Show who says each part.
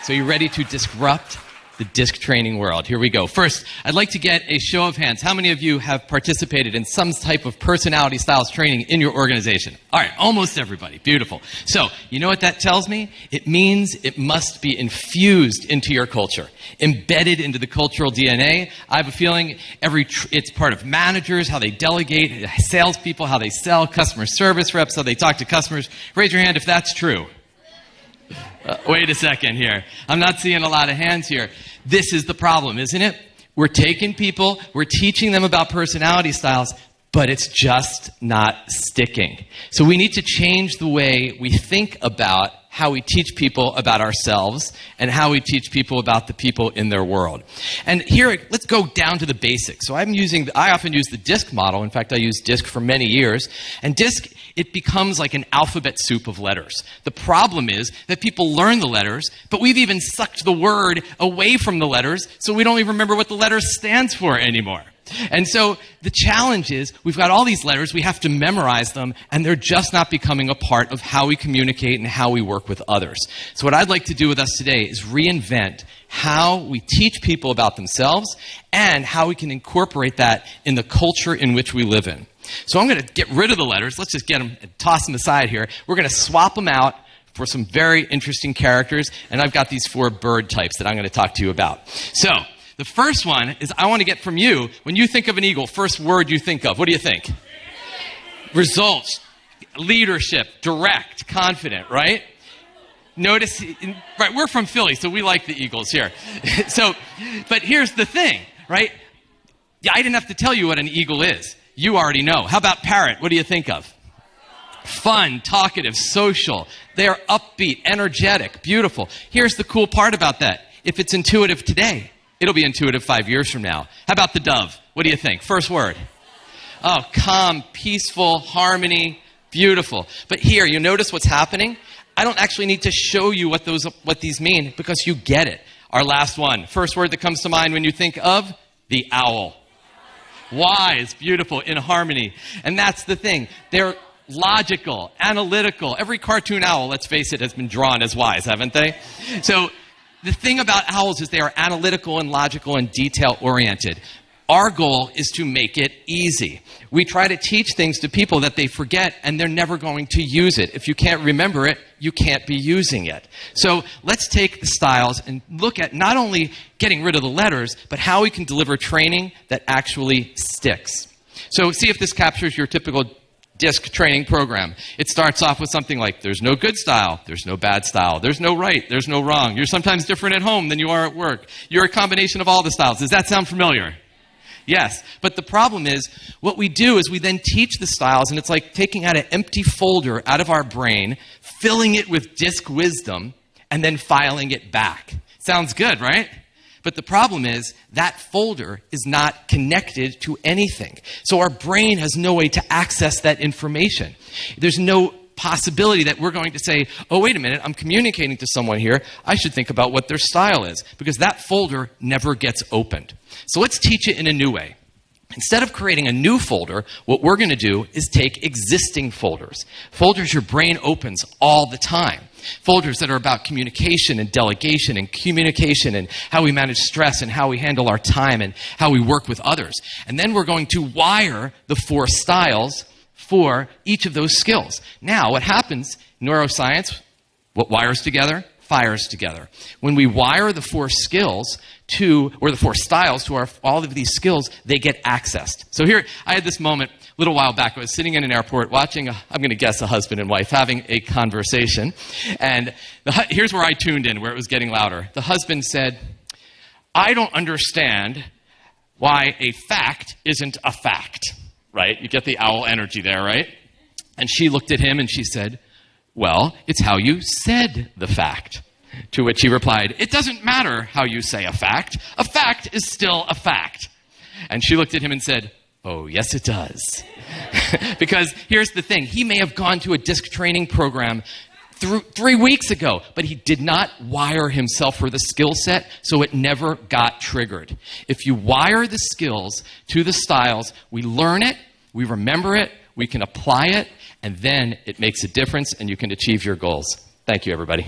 Speaker 1: So you ready to disrupt the disc training world? Here we go. First, I'd like to get a show of hands. How many of you have participated in some type of personality styles training in your organization? All right, almost everybody. Beautiful. So, you know what that tells me? It means it must be infused into your culture, embedded into the cultural DNA. I have a feeling it's part of managers, how they delegate, salespeople, how they sell, customer service reps, how they talk to customers. Raise your hand if that's true. Wait a second here. I'm not seeing a lot of hands here. This is the problem, isn't it? We're taking people, we're teaching them about personality styles, but it's just not sticking. So we need to change the way we think about how we teach people about ourselves and how we teach people about the people in their world. And here, let's go down to the basics. So I often use the DISC model. In fact, I used DISC for many years. And DISC, it becomes like an alphabet soup of letters. The problem is that people learn the letters, but we've even sucked the word away from the letters, so we don't even remember what the letter stands for anymore. And so the challenge is we've got all these letters, we have to memorize them, and they're just not becoming a part of how we communicate and how we work with others. So what I'd like to do with us today is reinvent how we teach people about themselves and how we can incorporate that in the culture in which we live in. So I'm going to get rid of the letters. Let's just get them and toss them aside here. We're going to swap them out for some very interesting characters, and I've got these 4 bird types that I'm going to talk to you about. So the first one is I want to get from you, when you think of an eagle, first word you think of, what do you think? Results, leadership, direct, confident, right? Notice, right, we're from Philly, so we like the Eagles here. But here's the thing, right? I didn't have to tell you what an eagle is. You already know. How about parrot? What do you think of? Fun, talkative, social. They're upbeat, energetic, beautiful. Here's the cool part about that. If it's intuitive today, it'll be intuitive 5 years from now. How about the dove? What do you think? First word. Oh, calm, peaceful, harmony, beautiful. But here, you notice what's happening? I don't actually need to show you what these mean because you get it. Our last one. First word that comes to mind when you think of the owl. Wise, beautiful, in harmony. And that's the thing. They're logical, analytical. Every cartoon owl, let's face it, has been drawn as wise, haven't they? So the thing about owls is they are analytical and logical and detail-oriented. Our goal is to make it easy. We try to teach things to people that they forget, and they're never going to use it. If you can't remember it, you can't be using it. So let's take the styles and look at not only getting rid of the letters, but how we can deliver training that actually sticks. So see if this captures your typical DISC training program. It starts off with something like, there's no good style, there's no bad style, there's no right, there's no wrong. You're sometimes different at home than you are at work. You're a combination of all the styles. Does that sound familiar? Yes, but the problem is, what we do is we then teach the styles, and it's like taking out an empty folder out of our brain, filling it with DISC wisdom, and then filing it back. Sounds good, right? But the problem is, that folder is not connected to anything. So our brain has no way to access that information. There's no possibility that we're going to say, oh, wait a minute, I'm communicating to someone here. I should think about what their style is, because that folder never gets opened. So let's teach it in a new way. Instead of creating a new folder, what we're going to do is take existing folders. Folders your brain opens all the time. Folders that are about communication and delegation and communication and how we manage stress and how we handle our time and how we work with others. And then we're going to wire the 4 styles for each of those skills. Now, what happens, neuroscience, what wires together, fires together. When we wire the 4 skills or the 4 styles to all of these skills, they get accessed. So here, I had this moment a little while back. I was sitting in an airport watching, I'm going to guess, a husband and wife having a conversation. And here's where I tuned in, where it was getting louder. The husband said, I don't understand why a fact isn't a fact. Right? You get the owl energy there, right? And she looked at him and she said, well, it's how you said the fact. To which he replied, it doesn't matter how you say a fact. A fact is still a fact. And she looked at him and said, oh, yes, it does. Because here's the thing. He may have gone to a DISC training program 3 weeks ago, but he did not wire himself for the skill set, so it never got triggered. If you wire the skills to the styles, we learn it, we remember it, we can apply it, and then it makes a difference and you can achieve your goals. Thank you, everybody.